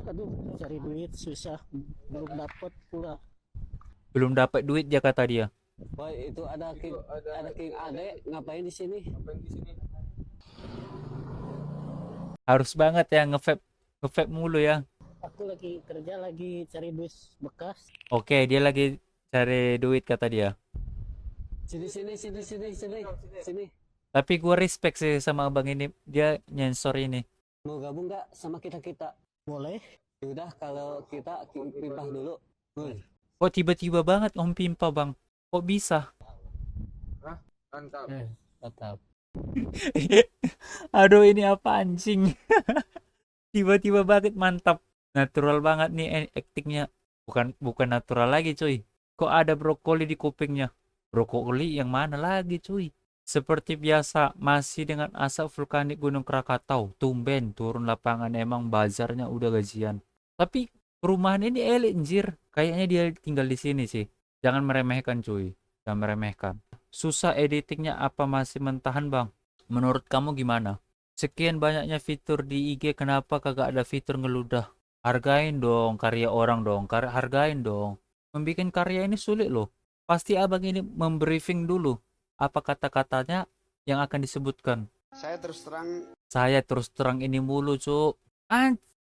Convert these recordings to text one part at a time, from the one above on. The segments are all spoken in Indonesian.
Aduh, cari duit susah, belum dapat pula. Belum dapat duit dia kata dia. Boy, itu ada King Ade ngapain di sini? Harus banget ya nge-vape mulu ya. Aku lagi kerja, lagi cari duit bekas. Oke, dia lagi cari duit kata dia. Sini sini sini sini sini sini. Tapi gue respect sih sama abang ini, dia nyensor ini. Mau gabung nggak sama kita kita? Boleh. Udah kalau kita pimpah dulu. Woi. Kok tiba-tiba banget Om Pimpa bang? Kok bisa? Mantap. Mantap. Aduh ini apa anjing? Tiba-tiba banget mantap. Natural banget nih actingnya. Bukan bukan natural lagi cuy. Kok ada brokoli di kupingnya? Brokoli yang mana lagi cuy? Seperti biasa, masih dengan asap vulkanik Gunung Krakatau. Tumben turun lapangan emang bazarnya udah gajian. Tapi perumahan ini elit anjir. Kayaknya dia tinggal di sini sih. Jangan meremehkan cuy. Jangan meremehkan. Susah editingnya apa masih mentahan bang? Menurut kamu gimana? Sekian banyaknya fitur di IG, kenapa kagak ada fitur ngeludah? Hargain dong karya orang dong, hargain dong. Membikin karya ini sulit loh. Pasti abang ini membriefing dulu apa kata-katanya yang akan disebutkan. Saya terus terang ini mulu, cuk.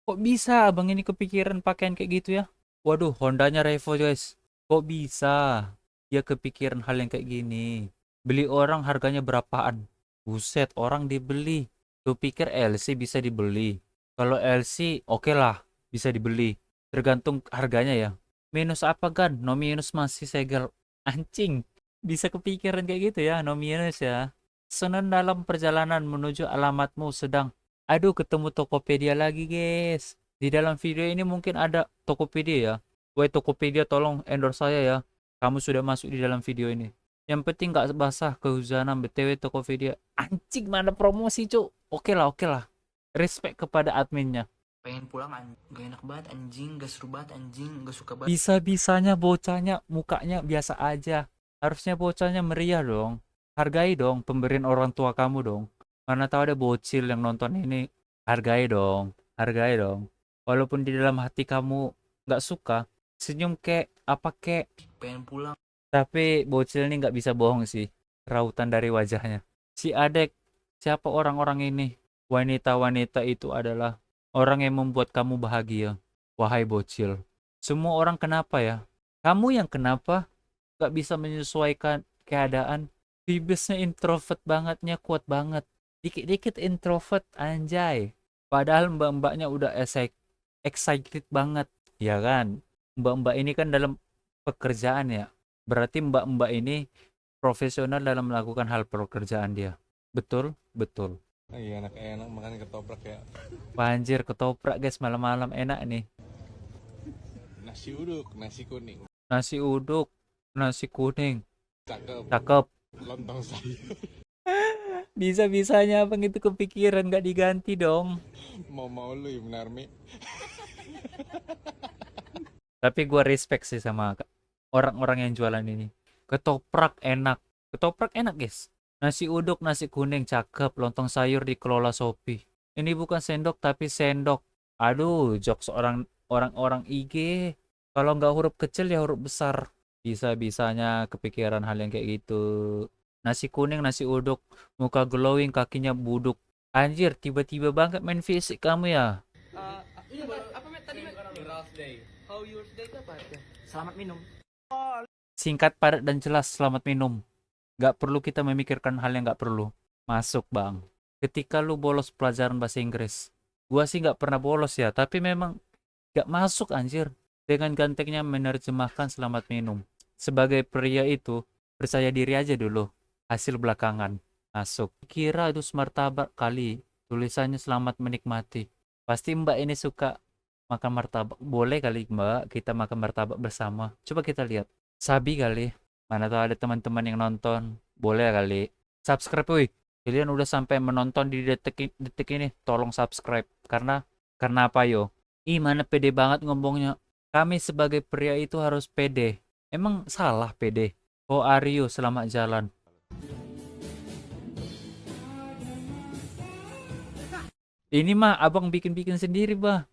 Kok bisa abang ini kepikiran pakaian kayak gitu ya? Waduh, Hondanya Revo, guys. Kok bisa? Dia kepikiran hal yang kayak gini. Beli orang harganya berapaan? Buset, orang dibeli. Lu pikir LC bisa dibeli? Kalau LC, oke lah, bisa dibeli. Tergantung harganya ya. Minus apa kan? No minus masih segel. Anjing. Bisa kepikiran kayak gitu ya, no minus ya. Senang dalam perjalanan menuju alamatmu sedang. Aduh, ketemu Tokopedia lagi, guys. Di dalam video ini mungkin ada Tokopedia ya. Woi Tokopedia, tolong endorse saya ya. Kamu sudah masuk di dalam video ini. Yang penting gak basah kehujanan. BTW Tokopedia. Anjing, mana promosi, cuk. Oke lah, oke lah. Respect kepada adminnya. Pengen pulang gak enak banget anjing, gak seru banget anjing, gak suka banget. Bisa-bisanya bocahnya mukanya biasa aja. Harusnya bocahnya meriah dong. Hargai dong pemberian orang tua kamu dong. Mana tahu ada bocil yang nonton ini. Hargai dong. Hargai dong. Walaupun di dalam hati kamu nggak suka, senyum kek, apa kek. Pengen pulang. Tapi bocil ini nggak bisa bohong sih. Rautan dari wajahnya. Si Adek, siapa orang-orang ini? Wanita-wanita itu adalah orang yang membuat kamu bahagia. Wahai bocil. Semua orang kenapa ya? Kamu yang kenapa? Gak bisa menyesuaikan keadaan. Bibisnya introvert bangetnya kuat banget. Dikit-dikit introvert anjay. Padahal mbak-mbaknya udah excited banget. Ya kan? Mbak-mbak ini kan dalam pekerjaan ya. Berarti mbak-mbak ini profesional dalam melakukan hal pekerjaan dia. Betul? Betul. Iya enak-enak makan ketoprak ya. Banjir ketoprak guys malam-malam enak nih. Nasi uduk, nasi kuning. Nasi uduk, nasi kuning. Cakep. Cakep. Lontong sayur. Bisa-bisanya abang itu kepikiran gak diganti dong. Mau lu ya benar Mi. Tapi gue respect sih sama orang-orang yang jualan ini. Ketoprak enak. Ketoprak enak guys. Nasi uduk, nasi kuning cakep. Lontong sayur dikelola Shopee. Ini bukan sendok tapi sendok. Aduh, jokes orang-orang IG. Kalau nggak huruf kecil ya huruf besar. Bisa-bisanya kepikiran hal yang kayak gitu. Nasi kuning, nasi uduk. Muka glowing, kakinya buduk. Anjir, tiba-tiba banget main fisik kamu ya. Iya, apa met tadi met? How yours day itu apa ya? Selamat minum. Singkat, padat, dan jelas, selamat minum. Gak perlu kita memikirkan hal yang gak perlu. Masuk bang. Ketika lu bolos pelajaran bahasa Inggris. Gua sih gak pernah bolos ya. Tapi memang gak masuk anjir. Dengan gantengnya menerjemahkan selamat minum. Sebagai pria itu, percaya diri aja dulu. Hasil belakangan. Masuk. Kira itu martabak kali. Tulisannya selamat menikmati. Pasti mbak ini suka makan martabak. Boleh kali mbak kita makan martabak bersama. Coba kita lihat. Sabi kali. Mana tahu ada teman-teman yang nonton. Boleh kali. Subscribe woi. Kalian udah sampai menonton di detik ini. Tolong subscribe. Karena apa yo? Ih mana pede banget ngomongnya. Kami sebagai pria itu harus pede. Emang salah pede? Oh Aryo selamat jalan. Ini mah abang bikin-bikin sendiri, bah.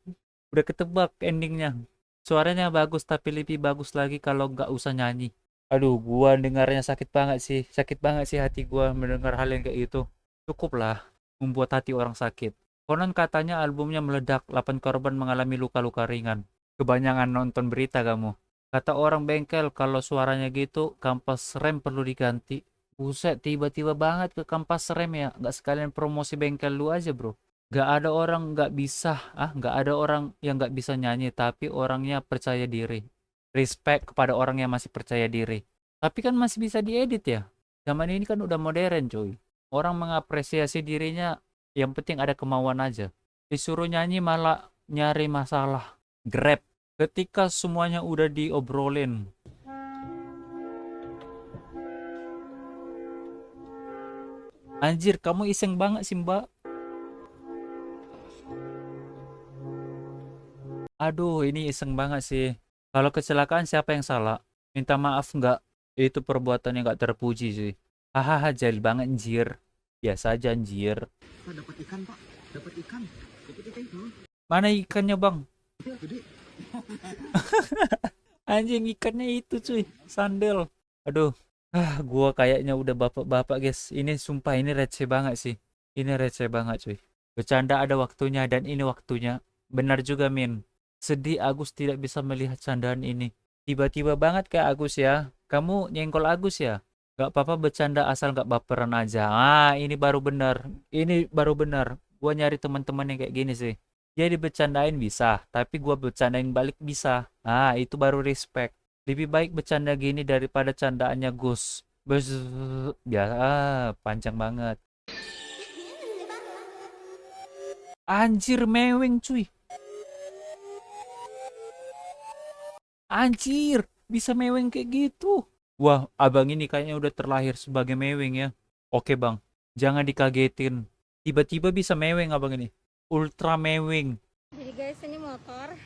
Udah ketebak endingnya. Suaranya bagus, tapi lebih bagus lagi kalau nggak usah nyanyi. Aduh, gua dengarnya sakit banget sih. Sakit banget sih hati gua mendengar hal yang kayak gitu. Cukuplah membuat hati orang sakit. Konon katanya albumnya meledak, 8 korban mengalami luka-luka ringan. Kebanyakan nonton berita kamu. Kata orang bengkel kalau suaranya gitu, kampas rem perlu diganti. Buset, tiba-tiba banget ke kampas rem ya. Nggak sekalian promosi bengkel lu aja, bro. Nggak ada orang yang nggak bisa nyanyi, tapi orangnya percaya diri. Respect kepada orang yang masih percaya diri. Tapi kan masih bisa diedit ya. Zaman ini kan udah modern, cuy. Orang mengapresiasi dirinya, yang penting ada kemauan aja. Disuruh nyanyi malah nyari masalah. Grab. Ketika semuanya udah diobrolin. Anjir, kamu iseng banget sih, Mbak. Aduh, ini iseng banget sih. Kalau kecelakaan siapa yang salah? Minta maaf nggak? Itu perbuatan yang nggak terpuji sih. Hahaha, jahil banget anjir. Biasa aja anjir. Pak, dapat ikan, Pak. Dapat ikan. Dapat ikan, tuh. Mana ikannya, Bang? Gede. Anjing, ikannya itu cuy. Sandal. Aduh. Gua kayaknya udah bapak-bapak guys. Ini sumpah ini receh banget sih. Ini receh banget cuy. Bercanda ada waktunya dan ini waktunya. Benar juga, Min. Sedih Agus tidak bisa melihat candaan ini. Tiba-tiba banget Kak Agus ya. Kamu nyenggol Agus ya? Gak apa-apa bercanda asal gak baperan aja. Ini baru benar. Ini baru benar. Gua nyari teman-teman yang kayak gini sih. Jadi bercandain bisa, tapi gua bercandain balik bisa. Itu baru respect. Lebih baik bercanda gini daripada candaannya Gus. Ya, panjang banget. Anjir, meweng cuy. Anjir, bisa meweng kayak gitu. Wah, abang ini kayaknya udah terlahir sebagai meweng ya. Oke bang, jangan dikagetin. Tiba-tiba bisa meweng abang ini. Ultra meweng. Jadi guys, ini motor,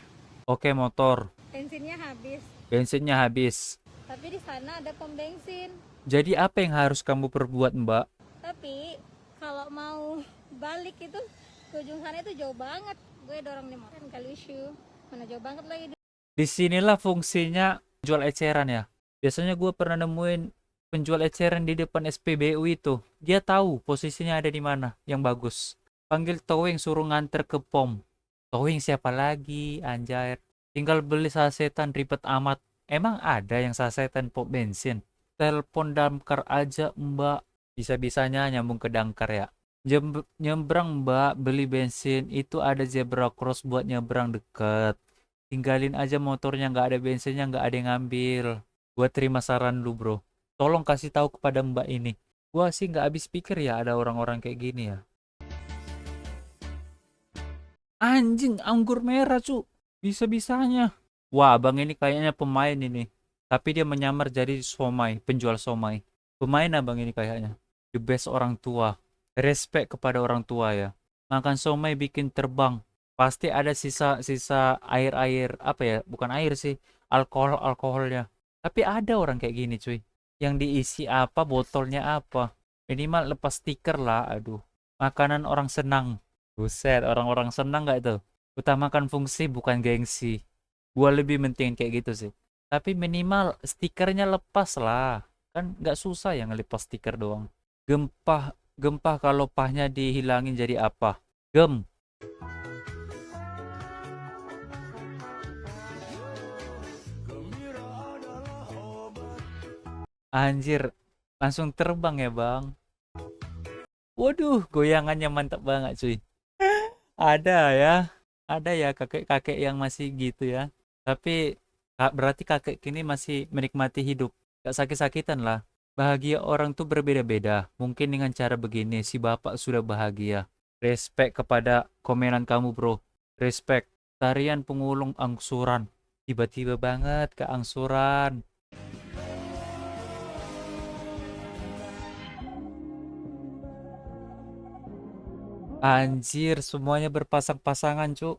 Oke, motor. bensinnya habis. Bensinnya habis. Tapi di sana ada pom bensin. Jadi apa yang harus kamu perbuat, Mbak? Tapi kalau mau balik itu ke ujung sana itu jauh banget. Gue dorong di motor kali issue. Mana jauh banget lagi. Disinilah fungsinya jual eceran ya. Biasanya gue pernah nemuin penjual eceran di depan SPBU itu. Dia tahu posisinya ada di mana yang bagus. Panggil towing suruh nganter ke pom. Towing siapa lagi, anjir. Tinggal beli sasetan ribet amat. Emang ada yang sasetan pom bensin? Telepon damkar aja mbak. Bisa-bisanya nyambung ke damkar ya. Nyebrang mbak beli bensin. Itu ada zebra cross buat nyebrang deket. Tinggalin aja motornya, nggak ada bensinnya, nggak ada yang ngambil. Gua terima saran lu bro. Tolong kasih tahu kepada mbak ini. Gua sih nggak habis pikir ya ada orang-orang kayak gini ya. Anjing, anggur merah cu. Bisa-bisanya. Wah, abang ini kayaknya pemain ini. Tapi dia menyamar jadi somai, penjual somai. Pemain abang ini kayaknya. The best orang tua. Respect kepada orang tua ya. Makan somai bikin terbang. Pasti ada sisa air-air, apa ya? Bukan air sih, alkoholnya. Tapi ada orang kayak gini cuy. Yang diisi apa, botolnya apa. Minimal lepas stiker lah, aduh. Makanan orang senang. Buset, orang-orang senang gak itu? Utamakan fungsi bukan gengsi. Gua lebih mentingin kayak gitu sih. Tapi minimal stikernya lepas lah. Kan gak susah ya ngelepas stiker doang. Gempah kalau pahnya dihilangin jadi apa? Gem. Anjir, langsung terbang ya bang. Waduh, goyangannya mantap banget cuy. Ada ya kakek-kakek yang masih gitu ya. Tapi berarti kakek kini masih menikmati hidup. Gak sakit-sakitan lah. Bahagia orang tuh berbeda-beda. Mungkin dengan cara begini si bapak sudah bahagia. Respect kepada komenan kamu bro. Respect. Tarian pengulung angsuran. Tiba-tiba banget ke angsuran. Anjir, semuanya berpasang-pasangan, cuk.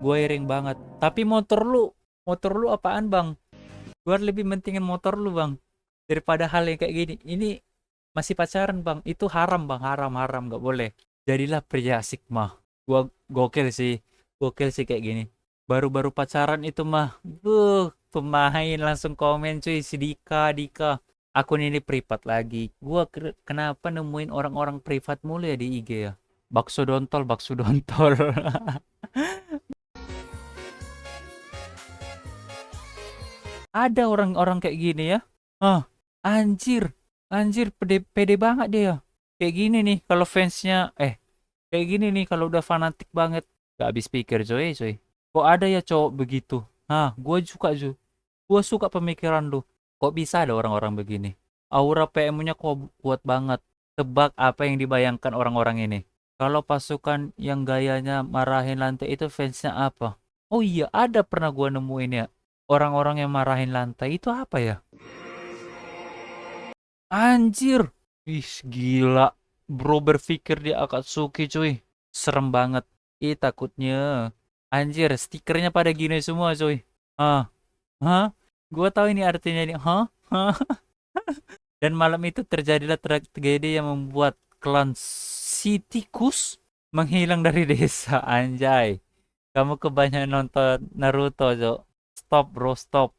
Gue iring banget. Tapi motor lu apaan, Bang? Gue lebih mentingin motor lu, Bang, daripada hal yang kayak gini. Ini masih pacaran, Bang. Itu haram, Bang. Haram, nggak boleh. Jadilah pria asik mah. Gua gokil sih. Gokil sih kayak gini. Baru-baru pacaran itu mah. Pemain langsung komen cuy. Si Dika. Akun ini privat lagi. Gua kenapa nemuin orang-orang privat mulu ya di IG ya. Bakso dontol. Ada orang-orang kayak gini ya. Anjir. Anjir, pede banget dia ya. Kayak gini nih kalau fansnya kayak gini nih kalau udah fanatik banget. Gak habis pikir coy. Kok ada ya cowok begitu? Gue suka pemikiran lu. Kok bisa ada orang-orang begini? Aura PM-nya kok kuat banget. Tebak apa yang dibayangkan orang-orang ini. Kalau pasukan yang gayanya marahin lantai itu fansnya apa? Oh iya, ada pernah gue nemuin ya. Orang-orang yang marahin lantai itu apa ya? Anjir. Ih, gila. Bro berpikir dia Akatsuki cuy. Serem banget. Takutnya. Anjir, stikernya pada gini semua cuy. Gue tahu ini artinya nih. Dan malam itu terjadilah tragedi yang membuat klan si tikus menghilang dari desa. Anjay. Kamu kebanyakan nonton Naruto, Jo. Stop bro, stop.